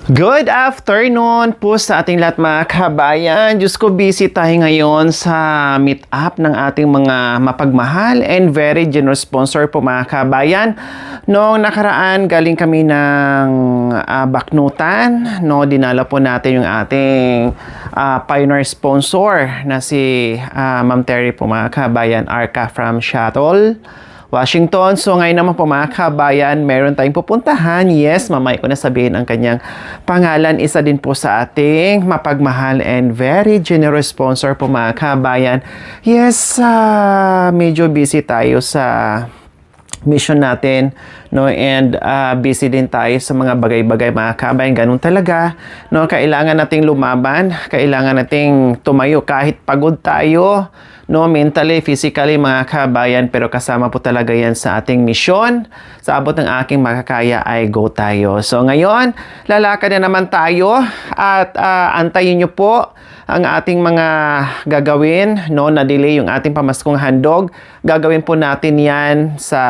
Good afternoon po sa ating lahat mga kabayan. Diyos ko, busy tayo ngayon sa meet-up ng ating mga mapagmahal and very generous sponsor po mga kabayan. Noong nakaraan, galing kami ng Baknutan. No, dinala po natin yung ating pioneer sponsor na si Ma'am Terry po mga kabayan, Arca from Seattle, Washington. So ngayon naman po mga kabayan, meron tayong pupuntahan. Yes, mamaya ko na sabihin ang kanyang pangalan. Isa din po sa ating mapagmahal and very generous sponsor po mga kabayan. Yes, medyo busy tayo sa mission natin, no, and busy din tayo sa mga bagay-bagay mga kabayan. Ganun talaga, no, kailangan nating lumaban, kailangan nating tumayo kahit pagod tayo, no, mentally, physically mga kabayan, pero kasama po talaga yan sa ating mission. Sa abot ng aking makakaya ay go tayo. So ngayon, lalakad na naman tayo at antayin nyo po ang ating mga gagawin, no, na delay yung ating pamaskong handog. Gagawin po natin yan sa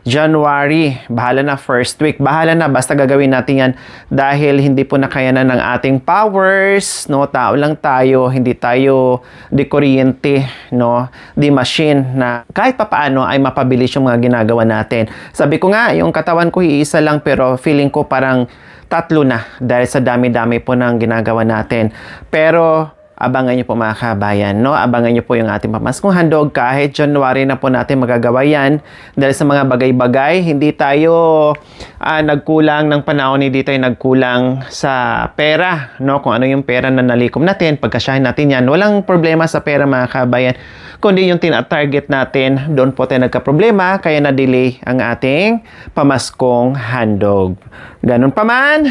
January. Bahala na first week. Bahala na, basta gagawin natin yan dahil hindi po nakayanan ng ating powers, no? Tao lang tayo, hindi tayo di kuryente, no? Di machine na kahit papaano ay mapabilis yung mga ginagawa natin. Sabi ko nga, yung katawan ko iisa lang pero feeling ko parang tatlo na dahil sa dami-dami po ng ginagawa natin. Pero abangan nyo po mga kabayan, no? Abangan nyo po yung ating pamaskong handog. Kahit January na po natin magagawa yan dahil sa mga bagay-bagay. Hindi tayo nagkulang ng panahon, hindi tayo nagkulang sa pera, no? Kung ano yung pera na nalikom natin, pagkasyahin natin yan. Walang problema sa pera mga kabayan, kundi yung tina-target natin, doon po tayo nagka-problema, kaya na-delay ang ating pamaskong handog. Ganun pa man,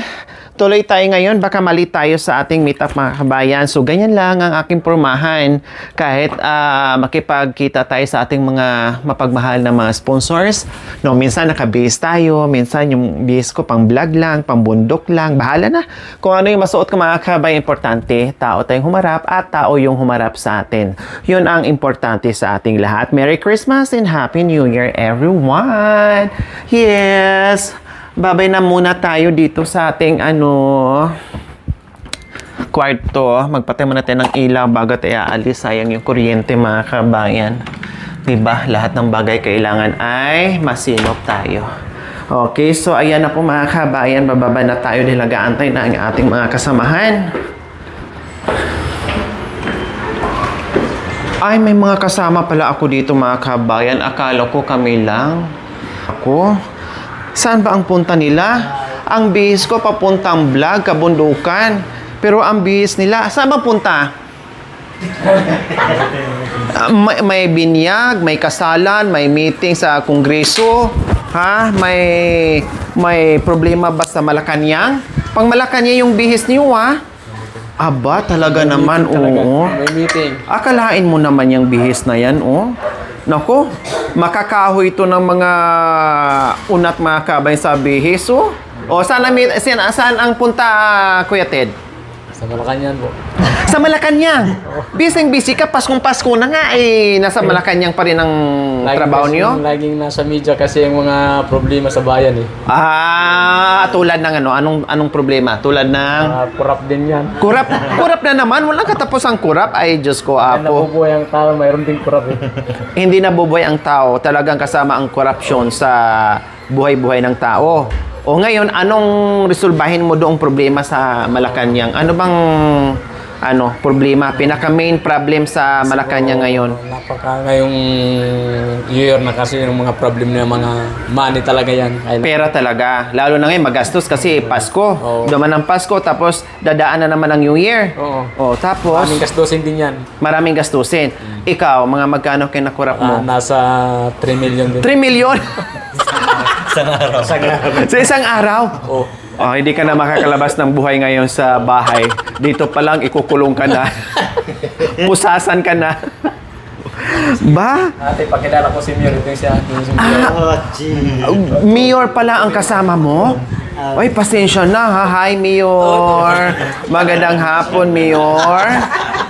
tuloy tayo ngayon, baka mali tayo sa ating meetup mga kabayan. So ganyan lang ang aking pormahan. Kahit makipagkita tayo sa ating mga mapagmahal na mga sponsors, no, minsan naka-base tayo, minsan yung base ko pang vlog lang, pang bundok lang, bahala na. Kung ano yung masuot ko mga kabayan, importante, tao tayong humarap at tao yung humarap sa atin. Yun ang importante sa ating lahat. Merry Christmas and Happy New Year everyone! Yes! Babay na muna tayo dito sa ating kwarto. Magpatay muna tayo ng ilaw bago tayo aalis. Sayang yung kuryente mga kabayan. Diba? Lahat ng bagay kailangan ay masinop tayo. Okay, so ayan na po mga kabayan. Bababa na tayo dahil nag-aantay na ang ating mga kasamahan. Ay, may mga kasama pala ako dito mga kabayan. Akala ko kami lang. Ako? Saan ba ang punta nila? Ang bihis ko papuntang vlog, kabundukan. Pero ang bihis nila, saan ba punta? May binyag, may kasalan, may meeting sa kongreso. Ha? May problema ba sa Malacanang? Pang Malacanang yung bihis niyo, ha? Aba, talaga naman, oo. May meeting. Akalain mo naman yung bihis na yan, oh. Nako, makakahoy ito ng mga unat mga kabay sa bihis, oh. O, saan ang punta, Kuya Ted? Sa Malacanang po. Sa Malacanang? Busy ka, Paskong-Pasko na nga, eh. Nasa Malacanang pa rin ang trabaho niyo? Laging nasa media kasi yung mga problema sa bayan eh. Tulad ng anong problema? Tulad ng... Kurap din yan. Kurap na naman. Walang katapos ang kurap. Ay, Diyos ko, Apo. Nabubuhay ang tao, mayroon ding kurap eh. Hindi nabubuhay ang tao. Talagang kasama ang korupsyon sa buhay-buhay ng tao. O ngayon, anong resolbahin mo doong problema sa Malacanang? Ano bang problema? Pinaka-main problem sa Malacanang ngayon? Ngayong year na kasi yung mga problem na mga money talaga yan. Pera talaga. Lalo na ngayon, magastos kasi Pasko. Oo. Duman ng Pasko, tapos dadaan na naman ang New Year. Oo. O, tapos... Maraming gastusin din yan. Maraming gastusin. Ikaw, mga magkano kinakurap mo? Nasa 3 million din. 3 million? Isang araw. Sa isang araw? Oo. Oh, hindi ka na makakalabas ng buhay ngayon sa bahay. Dito pa lang ikukulong ka na. Pusasan ka na. Ba? Ate, pagkilala ko si Mayor, ito siya. Mayor pala ang kasama mo? Ay, pasensya na ha. Hi, Mayor. Magandang hapon, Mayor.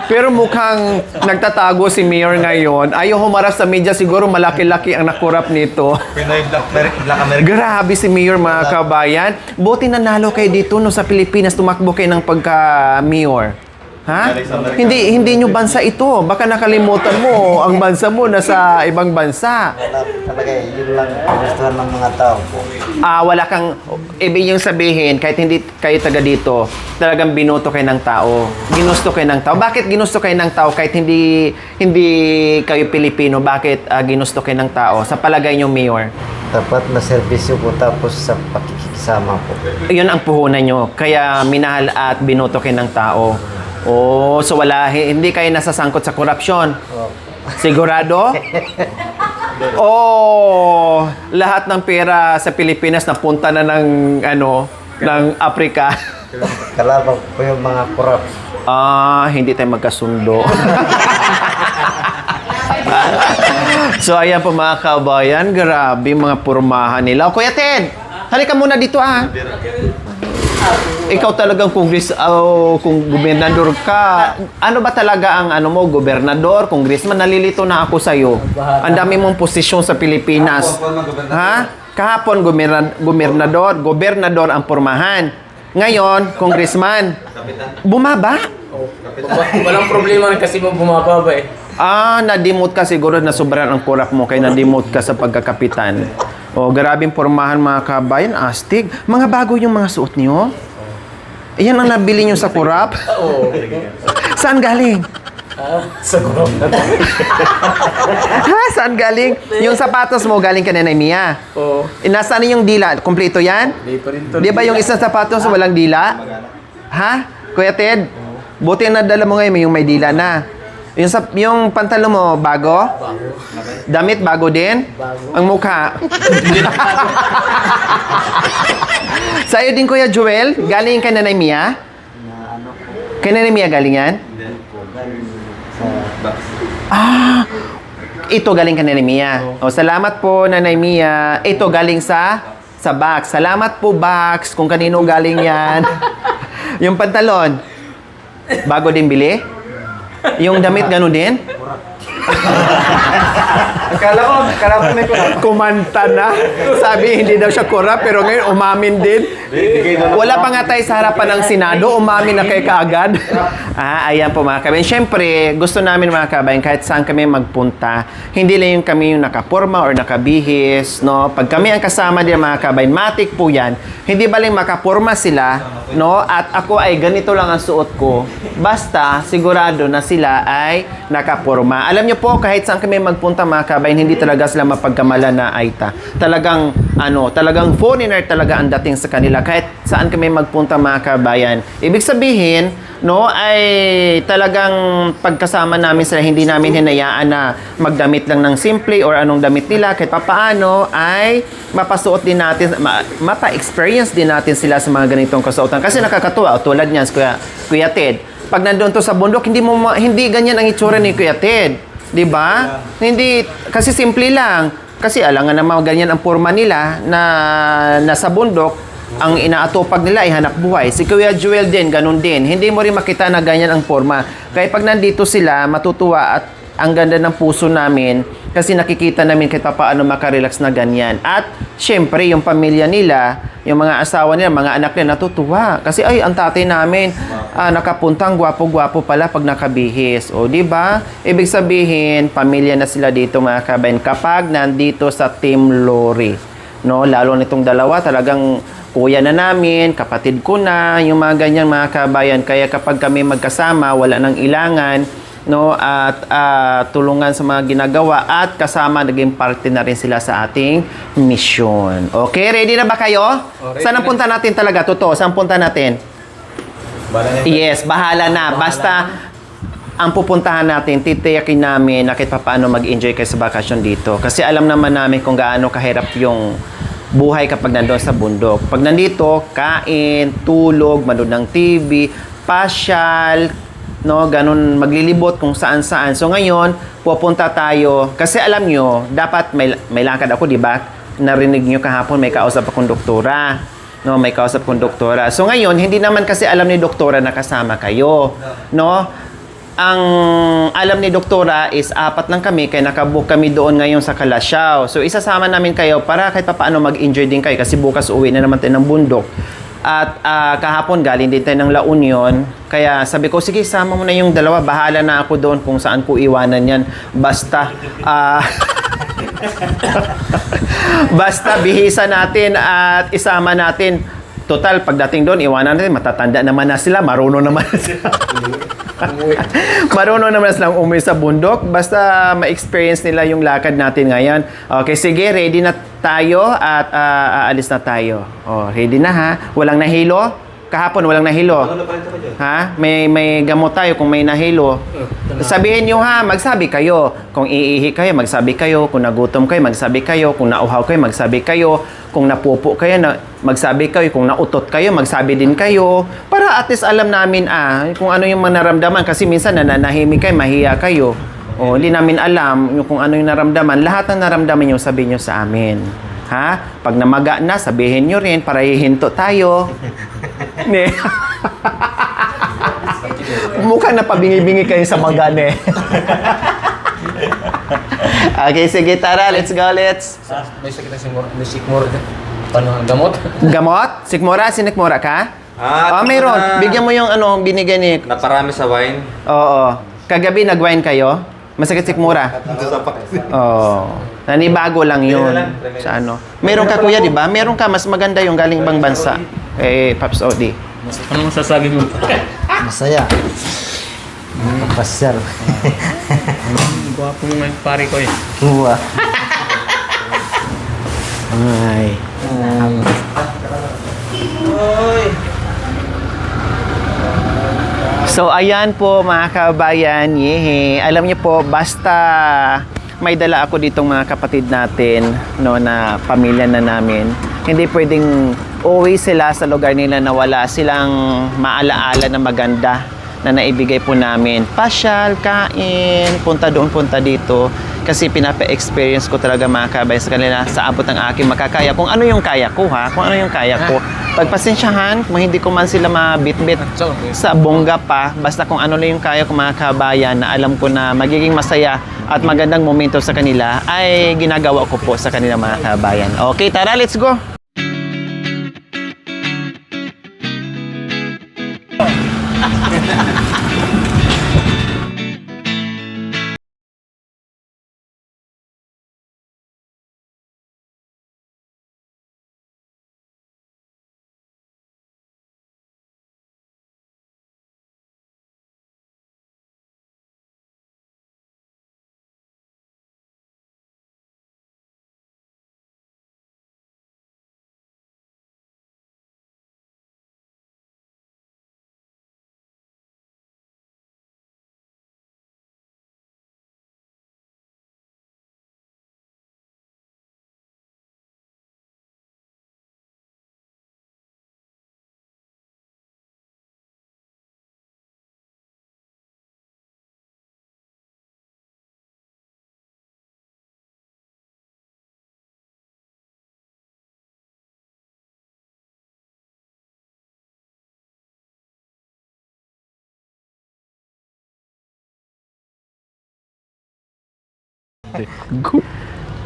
Pero mukhang nagtatago si Mayor ngayon. Ayaw humarap sa media. Siguro malaki-laki ang nakurap nito. Pinoy Black American. Grabe si Mayor, mga kabayan. Buti nanalo kayo dito no, sa Pilipinas. Tumakbo kayo ng pagka-Mayor. Ha? Hindi nyo bansa ito. Baka nakalimutan mo, ang bansa mo nasa ibang bansa. Wala talaga yun lang ang gustuhan ng mga tao po. Wala kang, ibig yung sabihin, kahit hindi kayo taga dito, talagang binoto kayo ng tao. Ginusto kayo ng tao. Bakit ginusto kayo ng tao kahit hindi kayo Pilipino? Bakit ginusto kayo ng tao? Sa palagay nyo, Mayor? Dapat na serbisyo po tapos sa pakikisama po. Yun ang puhunan nyo. Kaya minahal at binoto kayo ng tao. Oh, so hindi kayo nasasangkot sa korupsyon. Sigurado? Oh, lahat ng pera sa Pilipinas napunta na ng Afrika. Kalabang po yung mga korap. Hindi tayo magkasundo. So, ayan po mga kabayan. Grabe mga pormahan nila. Kuya Ted, halika muna dito Ikaw talagang kung gobernador ka. Ano ba talaga ang gobernador, congressman? Nalilito na ako sa'yo. Ang dami mong posisyon sa Pilipinas. Ha? Kahapon, gobernador ang pormahan. Ngayon, congressman. Bumaba? Walang problema kasi mo bumababa eh. Nadimot ka siguro na sobrang ang kurap mo kaya nadimot ka sa pagkakapitan. Grabing pormahan mga kabayan, astig. Mga bago yung mga suot niyo. Yan ang nabili niyo sa kurap? Oo. Saan galing? Sa kurap na to. Ha? Saan galing? Yung sapatos mo galing ka na Mia. Oo. Nasaan yung dila? Kompleto yan? Dito rin to. Di ba yung isang sapatos walang dila? Ha? Kuya Ted? Buti na nadala mo ngayon yung may dila na. Yung pantalon mo, bago? Bago. Damit, bago din? Bago. Ang mukha. Sa'yo din, Kuya Joel? Galing ka na Mia? Na ano po, Kay Nanay Mia galing yan? galing sa Ito galing ka Nanay Mia. Salamat po, Nanay Mia. Ito galing sa box. Salamat po, box. Kung kanino galing yan. Yung pantalon, bago din bili? Yung damit, gano'n din? Akala ko may kurap. Kumanta na. Sabi, hindi daw siya kurap, pero ngayon umamin din. Wala pa nga tayo sa harapan ng Senado, umamin na kayo kaagad. Ayan po mga kabayan. Siyempre, gusto namin mga kabayan, kahit saan kami magpunta, hindi lang yung kami yung nakaporma or nakabihis, no? Pag kami ang kasama din mga kabayan, matik po yan. Hindi baling makaporma sila, no? At ako ay ganito lang ang suot ko. Basta, sigurado na sila ay nakaporma. Alam niyo po, kahit saan kami magpunta mga kabayan, hindi talaga sila mapagkamala na Aita. Talagang foreigner talaga ang dating sa kanila. Kahit saan kami magpunta mga kabayan. Ibig sabihin, no, ay talagang pagkasama namin sila, hindi namin hinayaan na magdamit lang ng simple or anong damit nila. Kahit papaano ay mapasuot din natin, mapa-experience din natin sila sa mga ganitong kasuotan. Kasi nakakatuwa, tulad niyan, Kuya Ted. Pag nandun to sa bundok, hindi ganyan ang itsura ni Kuya Ted. 'Di ba? Hindi, kasi simple lang. Kasi alangan naman ganyan ang forma nila na nasa bundok, ang inaatupag nila ay hanap buhay. Si Kuya Joel din, ganun din. Hindi mo rin makita na ganyan ang forma. Kaya pag nandito sila, matutuwa at ang ganda ng puso namin kasi nakikita namin kahit paano makarelax na ganyan. At syempre, yung pamilya nila, yung mga asawa nila, mga anak nila, natutuwa. Kasi ay, ang tatay namin, nakapuntang gwapo-gwapo pala pag nakabihis. O, di ba? Ibig sabihin, pamilya na sila dito mga kabayan kapag nandito sa Team Lori. No? Lalo nitong dalawa, talagang kuya na namin, kapatid ko na, yung mga ganyan mga kabayan. Kaya kapag kami magkasama, wala nang ilangan, no, at tulungan sa mga ginagawa at kasama naging parte na rin sila sa ating mission. Okay, ready na ba kayo? Ready Saan ang punta natin talaga? Totoo, saan punta natin? Yes, bahala na. Basta ang pupuntahan natin, titiyakin namin na kahit paano mag-enjoy kayo sa bakasyon dito. Kasi alam naman namin kung gaano kahirap yung buhay kapag nandoon sa bundok. Pag nandito, kain, tulog, manood ng TV, pasyal, no, ganun, maglilibot kung saan-saan. So ngayon, pupunta tayo kasi alam nyo, dapat may lakad ako, di ba? Narinig nyo kahapon may kausap akong doktora. No, may kausap kong doktora. So ngayon, hindi naman kasi alam ni doktora na kasama kayo. No? Ang alam ni doktora is 4 lang kami kaya nakabook kami doon ngayon sa Kalasyaw. So isasama namin kayo para kahit papaano mag-enjoy din kayo kasi bukas uwi na naman tayo ng bundok. At kahapon galing din tayo ng La Union. Kaya sabi ko, sige, sama mo na yung dalawa. Bahala na ako doon kung saan ko iwanan yan. Basta, basta bihisa natin at isama natin. Total, pagdating doon, iwanan natin. Matatanda naman na sila. Marunong naman na sila. Marunong naman silang umuwi sa bundok. Basta ma-experience nila yung lakad natin ngayon. Okay, sige, ready na tayo at aalis na tayo. Oh, ready na ha? Walang nahilo? Kahapon walang nahilo. Ha? May gamot tayo kung may nahilo. Sabihin nyo ha, magsabi kayo. Kung iihi kayo, magsabi kayo. Kung nagutom kayo, magsabi kayo. Kung nauhaw kayo, magsabi kayo. Kung napupo kayo, magsabi kayo. Kung nautot kayo, magsabi din kayo. Para at least alam namin kung ano yung naramdaman. Kasi minsan nananahimik kayo, mahiya kayo. O, hindi namin alam kung ano yung naramdaman. Lahat ng naramdaman nyo, sabihin nyo sa amin. Ha? Pag namaga na, sabihin nyo rin para hihinto tayo. Ne. Mukha na pabingi-bingi kayo sa maga, ne. Okay, sige, tara. Let's go, let's. May sakit na may sikmura. Paano, gamot? Gamot? Sikmura? Sinikmura ka? Mayroon. Bigyan mo yung binigay ni... Naparami sa wine. Oo. Kagabi nag-wine kayo? Masakit sikmura? Oo. Nanibago lang yun. Sa ano. Meron ka kuya, di ba? Meron ka, mas maganda yung galing ibang bansa. Paps Odi. Anong masasabi mo? Masaya. Nakapasyal. Gwapo mo nga yung pare ko eh. Uwa. Ay. So, ayan po mga kabayan. Yehe. Alam niyo po, basta may dala ako ditong mga kapatid natin, no, na pamilya na namin. Hindi pwedeng uwi sila sa lugar nila na wala silang maalaala na maganda na naibigay po namin. Pasyal, kain, punta doon, punta dito. Kasi pinapa-experience ko talaga mga kabayan sa kanila sa abot ng aking makakaya. Kung ano yung kaya ko ha, kung ano yung kaya ko. Pagpasensyahan, kung hindi ko man sila mabit-bit sa bongga pa, basta kung ano lang yung kaya ko mga kabayan na alam ko na magiging masaya at magandang momento sa kanila, ay ginagawa ko po sa kanila mga kabayan. Okay, tara, let's go!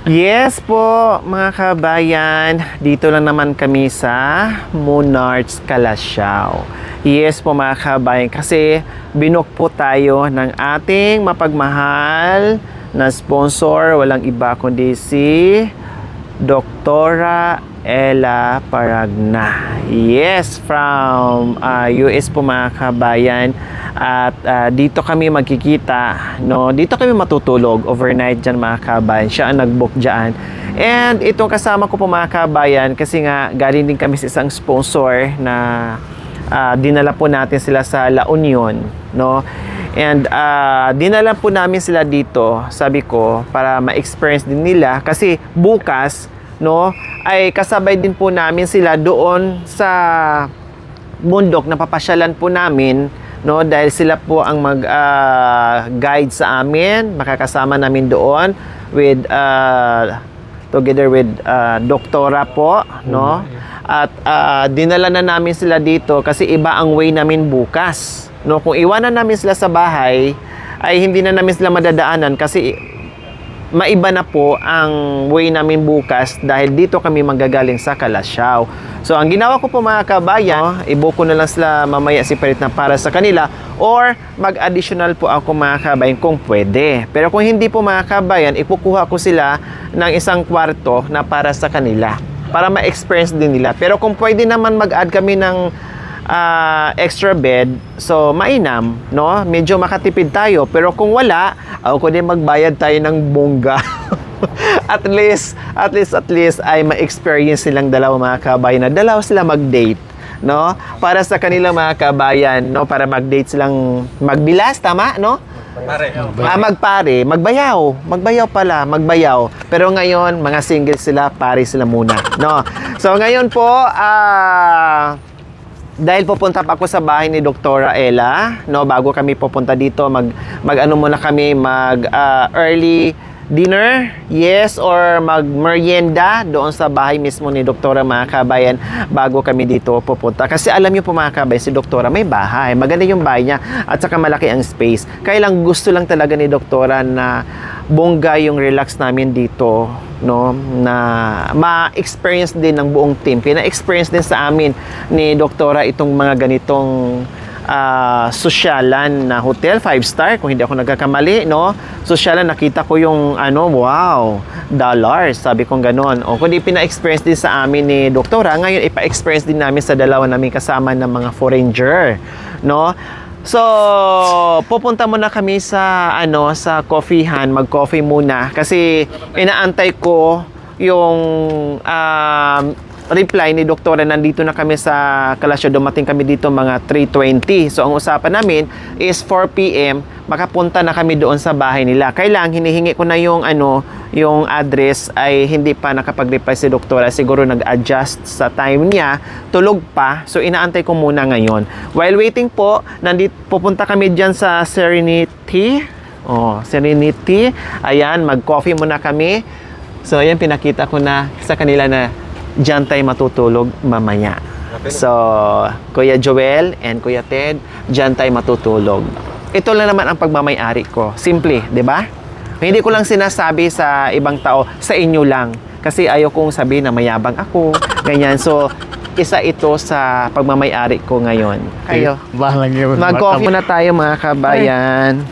Yes po, mga kabayan. Dito lang naman kami sa Monarch Kalasyaw. Yes po mga kabayan, kasi binook po tayo ng ating mapagmahal na sponsor. Walang iba kundi si Doktora Ella Paragna. Yes, from US po mga kabayan. At dito kami magkikita, no? Dito kami matutulog overnight dyan mga kabayan. Siya ang nag-book dyan. And itong kasama ko po mga kabayan, kasi nga galing din kami sa isang sponsor na dinala po natin sila sa La Union, no? And dinala po namin sila dito, sabi ko, para ma-experience din nila. Kasi bukas, no, ay kasabay din po namin sila doon sa bundok na papasyalan po namin, no, dahil sila po ang mag-guide sa amin, makakasama namin doon with together with doktora po, no. At dinala na namin sila dito kasi iba ang way namin bukas. No, kung iwanan namin sila sa bahay, ay hindi na namin sila madadaanan kasi maiba na po ang way namin bukas dahil dito kami manggagaling sa Kalasyaw. So, ang ginawa ko po mga kabayan, ibuko na lang sila mamaya si Parit na para sa kanila or mag-additional po ako mga kabayan kung pwede. Pero kung hindi po mga kabayan, ipukuha ko sila ng isang kwarto na para sa kanila para ma-experience din nila. Pero kung pwede naman mag-add kami ng extra bed, so mainam, no? Medyo makatipid tayo. Pero kung wala, ako din magbayad tayo ng bongga. at least ay ma-experience silang dalawa mga kabayan na dalawa sila mag-date, no? Para sa kanilang mga kabayan, no? Para mag-date silang magbilas, tama, no? Magbayaw. Pero ngayon, mga single sila, pare sila muna, no? So ngayon po, dahil pupunta pa ako sa bahay ni Doktora Ella, no, bago kami pupunta dito, mag-ano muna kami, early dinner, yes, or mag-merienda doon sa bahay mismo ni Doktora mga kabayan bago kami dito pupunta. Kasi alam niyo po mga kabayan, si Doktora may bahay, maganda yung bahay niya at saka malaki ang space. Kaya lang gusto lang talaga ni Doktora na bongga yung relax namin dito, no, na ma-experience din ng buong team. Pina-experience din sa amin ni Doktora itong mga ganitong sosyalan na hotel, 5-star kung hindi ako nagkakamali, no? Sosyalan, nakita ko yung wow, dollars, sabi kong ganon. O kundi pina-experience din sa amin ni Doktora, ngayon ipa-experience din namin sa dalawa namin kasama ng mga foreigner, no? So, pupunta muna kami sa sa coffeehan, mag-coffee muna kasi inaantay ko yung reply ni Doktora. Nandito na kami sa Kalasyaw, dumating kami dito mga 3:20. So ang usapan namin is 4 PM makapunta na kami doon sa bahay nila. Kailang hinihingi ko na yung yung address, ay hindi pa nakapag-reply si Doktora. Siguro nag-adjust sa time niya, tulog pa. So inaantay ko muna ngayon. While waiting po, pupunta kami diyan sa Serenity. Serenity. Ayan, mag-coffee muna kami. So ayan, pinakita ko na sa kanila na diyan tayo matutulog mamaya. So, Kuya Joel and Kuya Ted, diyan tayo matutulog. Ito lang naman ang pagmamay-ari ko. Simple, di ba? Hindi ko lang sinasabi sa ibang tao, sa inyo lang. Kasi ayaw kong sabihin na mayabang ako, ganyan. So, isa ito sa pagmamay-ari ko ngayon. Kayo, mag-coffee muna tayo mga kabayan.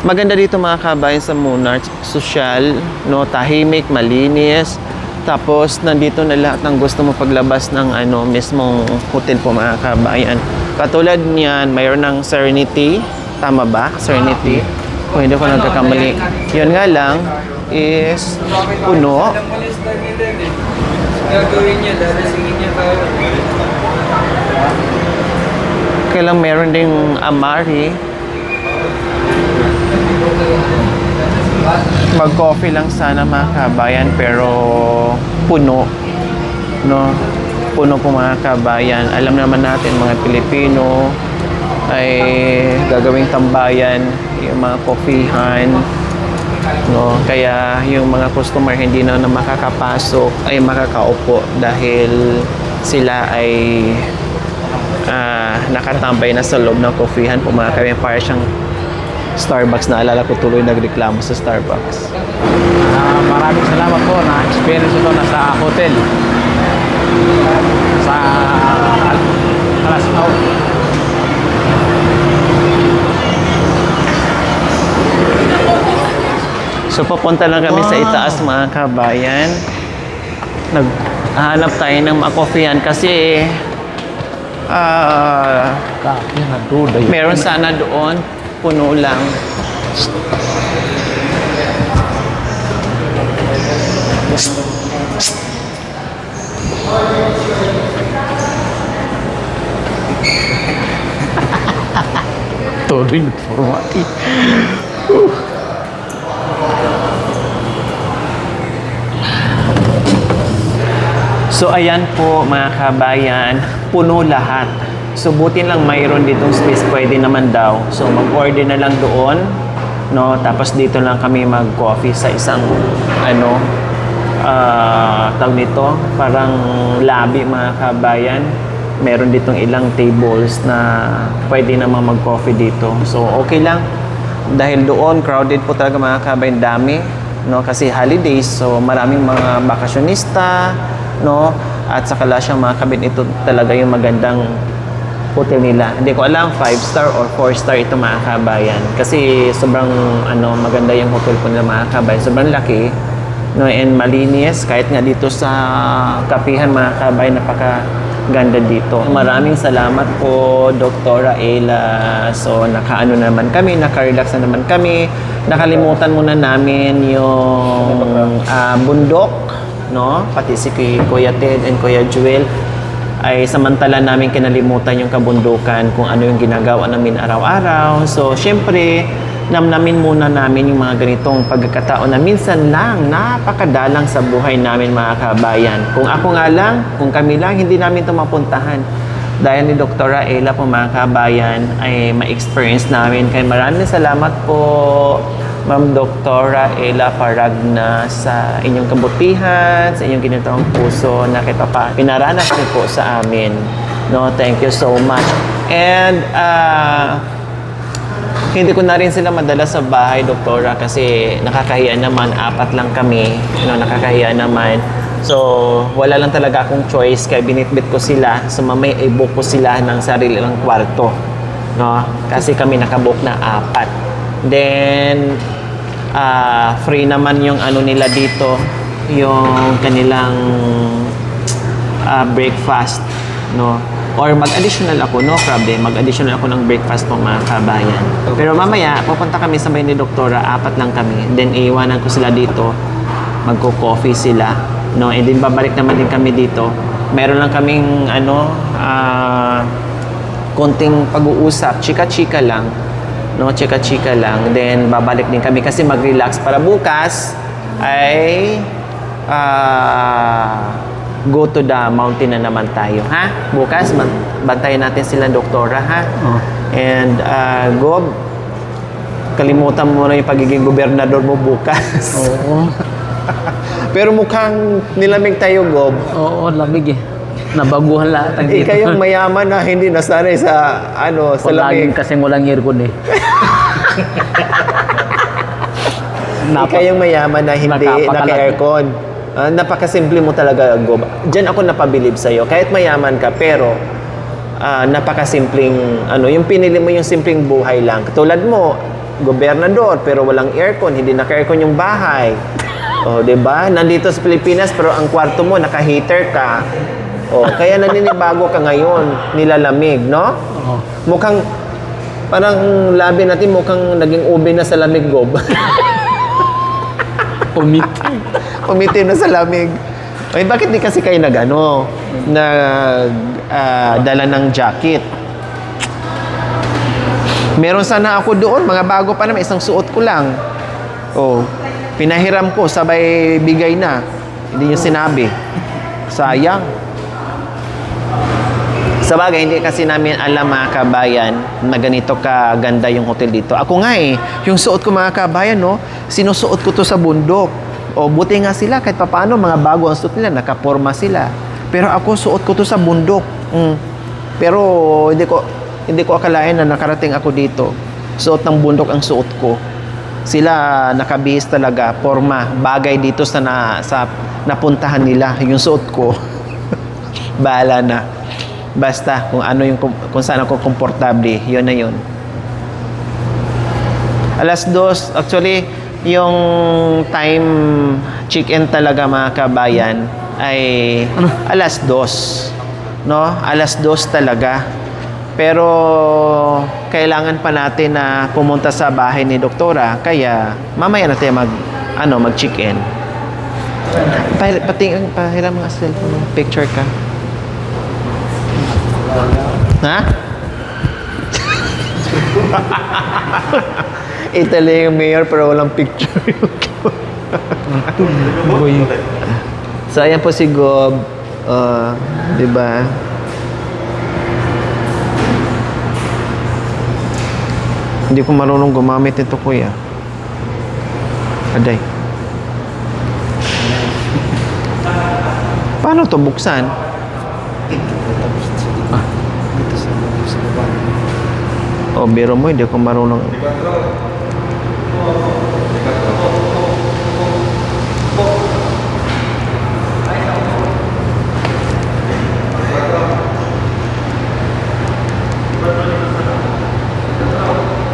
Maganda dito mga kabayan sa Monarch. Social, no, tahimik, malinis. Tapos, nandito na lahat ng gusto mo paglabas ng mismong hotel po mga kabayan. Katulad niyan, mayroon ng Serenity. Tama ba? Serenity. Kung hindi ko nagkakamali. Yun nga lang is puno. Kailang meron ding Amari. Mag-coffee lang sana mga kabayan pero puno, no? Puno po mga kabayan. Alam naman natin mga Pilipino ay gagawing tambayan yung mga coffeehan, no? Kaya yung mga customer hindi na makakapasok ay makakaupo dahil sila ay nakatambay na sa loob ng coffeehan po mga kabayan. Para siyang Starbucks. Naalala ko tuloy nagreklamo sa Starbucks. Maraming salamat po na experience ito na sa hotel. Sa Kalasyaw. So papunta lang kami sa itaas mga kabayan. Naghahanap tayo ng makofeehan kasi meron sana doon, puno lang. Todo informati. So ayan po mga kabayan, puno lahat. So buti lang mayroon ditong space, pwede naman daw. So mag-order na lang doon, no? Tapos dito lang kami mag-coffee sa isang tawag nito, parang labi mga kabayan. Meron ditong ilang tables na pwede naman mag-coffee dito. So, okay lang. Dahil doon, crowded po talaga mga kabayan, dami. No? Kasi holidays, so maraming mga bakasyonista, no? At saka lang siyang mga kabayan, ito talaga yung magandang hotel nila. Hindi ko alam, 5-star or 4-star ito mga kabayan. Kasi sobrang maganda yung hotel po nila mga kabayan. Sobrang laki. No, and malinis kahit nga dito sa kapihan mga kabay, napakaganda dito. Maraming salamat po Doktora Ella. So nakaano naman kami, naka-relax na naman kami. Nakalimutan muna namin yung bundok, no? Pati si Kuya Ted and Kuya Joel ay samantala namin kinalimutan yung kabundukan, kung ano yung ginagawa namin araw-araw. So syempre namnamin muna namin yung mga ganitong pagkakataon na minsan lang napakadalang sa buhay namin mga kabayan. Kung ako nga lang, kung kami lang, hindi namin ito mapuntahan. Dahil ni Doktora Ella po mga kabayan ay ma-experience namin. Kaya maraming salamat po Ma'am Doktora Ella Paragna sa inyong kabutihan, sa inyong ginitawang puso na kahit pa pinaranas niyo po sa amin. No, thank you so much. And hindi ko na rin sila madala sa bahay, Doktora, kasi nakakahiya naman, 4 lang kami, nakakahiya naman. So, wala lang talaga akong choice, kaya binitbit ko sila. So, mamaya i-book ko sila ng sarili lang kwarto. No? Kasi kami nakabook na 4. Then, free naman yung nila dito, yung kanilang breakfast, no? Or mag-additional ako, no problem. Mag-additional ako ng breakfast po mga kabayan. Pero mamaya, pupunta kami sa bahay ni Doktora, 4 lang kami. Then, iiwanan ko sila dito. Magko-coffee sila. No? And then, babalik naman din kami dito. Meron lang kaming, konting pag-uusap. Chika-chika lang. No? Chika-chika lang. Then, babalik din kami kasi mag-relax para bukas ay go to the mountain na naman tayo, ha? Bukas, bantayan natin sila Doktora, ha? And, Gob, kalimutan mo na yung pagiging gobernador mo bukas. Oo. Pero mukhang nilamig tayo, Gob. Oo, lamig eh. Nabaguhan lahat ang dito. Kayong mayaman na hindi nasanay sa, sa lamig. Laging kasi walang aircon eh. Kayong mayaman na hindi naka-aircon. Napakasimple mo talaga, Gob. Diyan ako napabilib sa'yo. Kahit mayaman ka, pero napakasimpleng, yung pinili mo yung simpleng buhay lang. Katulad mo, gobernador, pero walang aircon, hindi naka-aircon yung bahay. O, diba? Nandito sa Pilipinas, pero ang kwarto mo, naka-heater ka. O, kaya naninibago ka ngayon, nilalamig, no? Mukhang, parang labi natin, mukhang naging ube na sa lamig, Gob. Pumitim na sa lamig. Ay, bakit di kasi kayo dala ng jacket? Meron sana ako doon, mga bago pa naman, isang suot ko lang. Oh, pinahiram ko, sabay bigay na. Hindi niyo sinabi. Sayang. Sabagay, hindi kasi namin alam mga kabayan na ganito kaganda yung hotel dito. Ako nga yung suot ko mga kabayan, no, sinusuot ko to sa bundok. O buti nga sila, kahit papaano, mga bago ang suot nila, nakaporma sila. Pero ako, suot ko to sa bundok. Pero hindi ko akalain na nakarating ako dito. Suot ng bundok ang suot ko. Sila nakabihis talaga, porma, bagay dito sa napuntahan nila, yung suot ko. Bahala na. Basta kung kung saan ako komportable, yun na yun. 2:00, actually, yung time check-in talaga mga kabayan ay 2:00, no? 2:00 talaga. Pero kailangan pa natin na pumunta sa bahay ni Doktora, kaya mamaya natin mag-check-in. Pahiram mga cellphone, picture ka. Ha? Italy yung mayor pero walang picture. So ayan po si Gob, di ba? Hindi ko marunong gumamit ito, kuya. Aday. Paano to buksan? Dito sa baba. O, biro mo, hindi ako marunong.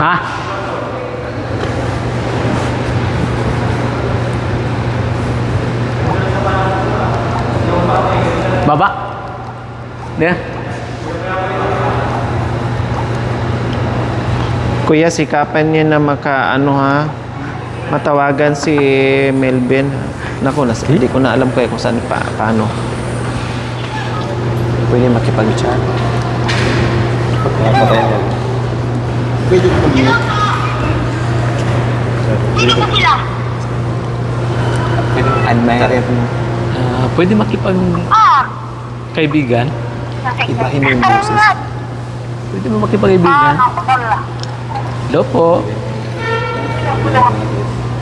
Ha? Baba? Dia? Kuya, sikapan niya na matawagan si Melvin. Naku, hindi ko na alam kaya kung saan paano. Pwede makipag-chat. Napatayan yan. Pwede ko mag-mute. Admirer mo. Pwede makipag kaibigan? Ibahin mo yung boses. Pwede mo makipag-kaibigan? Hello po.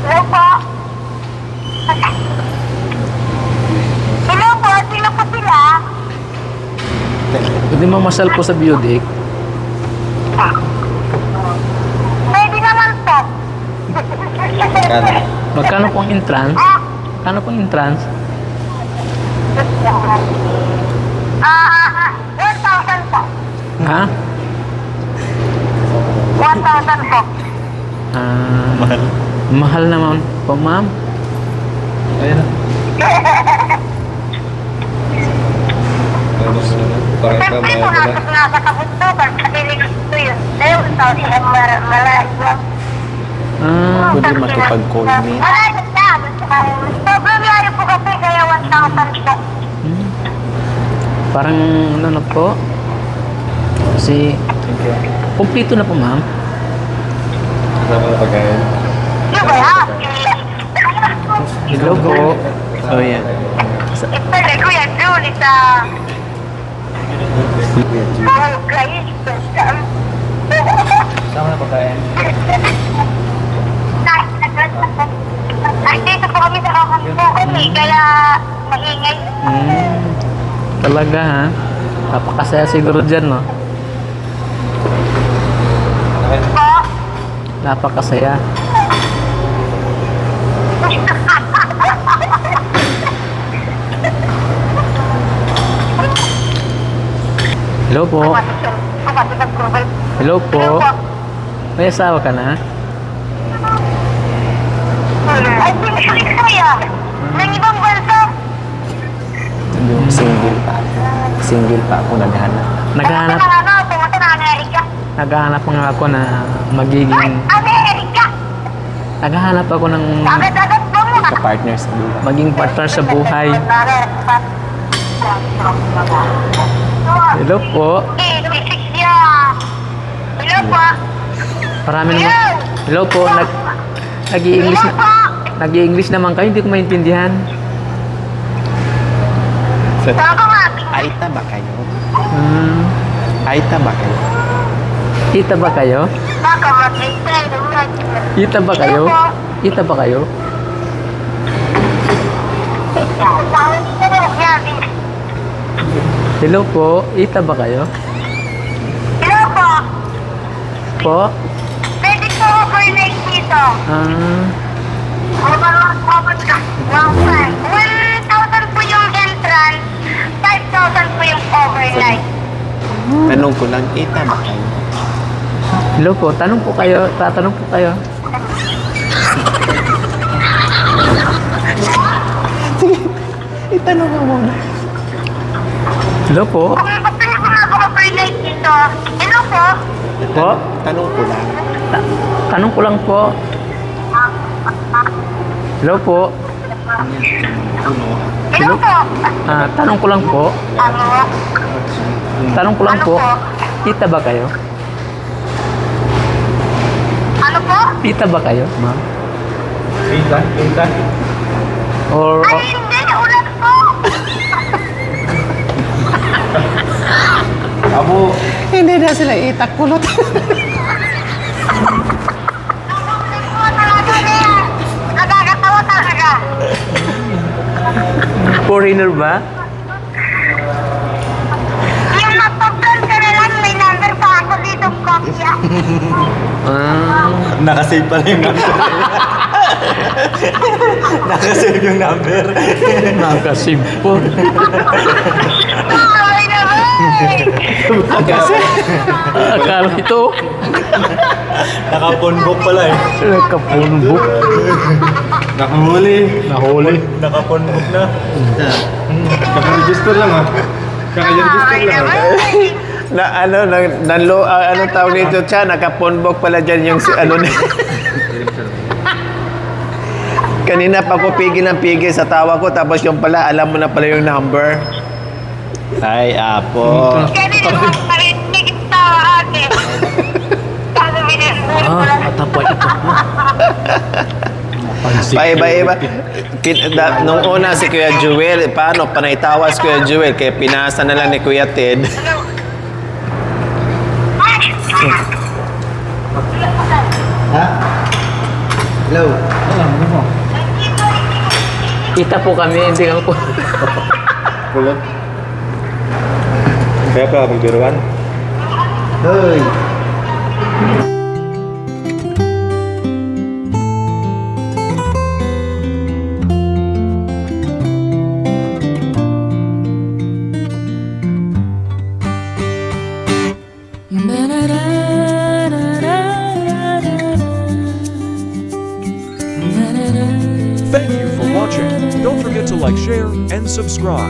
Hello po. Hello po, sino po sila? Pwede mamasal po sa Biodec? Pwede naman po. Kano? Magkano pong entrance? Magkano pong entrance? 1,000 po. Ha? 1,000 po. Mahal naman po, ma'am. Ayun na. Siyempre po, nasa kabuntukan, sa Pilipinas po yun. Dahil sa malayo. Pwede makipag-call me. Malayo na. Sobrang layo po kasi, kaya 1,000 po. Parang ano na po? Kasi, kumpleto na po, ma'am. Kasama na pagkain. Ano ba yan? Hello po. Oh, yan. Pwede ko yan, Julie, sa... Oh, guys. Kasama na pagkain. Ay, dito po kami sa kakampukan eh, kaya maingay. Talaga, ha? Napakasaya siguro dyan, no? Po? Napakasaya. Hello po. Hello po. May asawa ka na? Ay, pinisulit kuya. Ng ibang bansa. Yung single pa. Single pa ako naghanap. Naghahanap, Ano, pumunta na Amerika. naghahanap nga ako na magiging... Amerika! Naghahanap ako ng Agad-agad po mo. Ka-partner sa buhay. maging partner sa buhay. Hello po. Hello po. Marami naman. Hello po. Nag-i-English na, nag-i-English naman kayo. Hindi ko maintindihan. Saka nga. Aita ba kayo? Hmm. Aita ba kayo? Kita ba kayo? Baka mag-extend. Kita ba kayo? Kita ba kayo? Hello po. Kita ba kayo? Hello po. Po? Pwede ko overnight dito. 1,000 po yung entrance, 5,000 po yung overnight. Tanong ko lang, Aita ba kayo? Hello po. Tanong po kayo. Tatanong po kayo. Itanong mo muna. Hello po. Kung gusto niyo po mag-overnight dito, hello po. Po? Tanong ko lang. Tanong ko lang po. Hello po. Hello po. Tanong ko lang po. Ano? Tanong ko lang po. Kita ba kayo? Ano po? Kita ba kayo, ma'am? Pinta. Or Ay, hindi. Ulan po. Abo. Hindi na sila itak kulot. Nakakatawa talaga. foreigner ba? Nakasave pala yung number. Nakasave yung number. Nakasave po. Ay, naman! Akala ito. Nakapunbook pala eh. Nakapunbok. Nakahuli. Nahuli. Nakapunbook na. Kaka-register lang ah. Kaka-register Ay, lang ah. naman! Na ano anong tawag nito siya, nakapunbok pala diyan yung ano ni. Kanina pa ko pigil ng pigil sa tawa ko, tapos yung pala alam mo na pala yung number. Ay, apo. Kanina mo marinig yung tawa, ate. Sabi binibuli ko lang. Matapos ito. Iba. Nung una si Kuya Jewel, paano panaitawas Kuya Jewel, kaya pinasa na lang ni Kuya Ted. Ha? Hello? Kita po kami, hindi kami po. Kulot. Kaya pa, magbiruan. Hoy! Thank you for watching. Don't forget to like, share, and subscribe.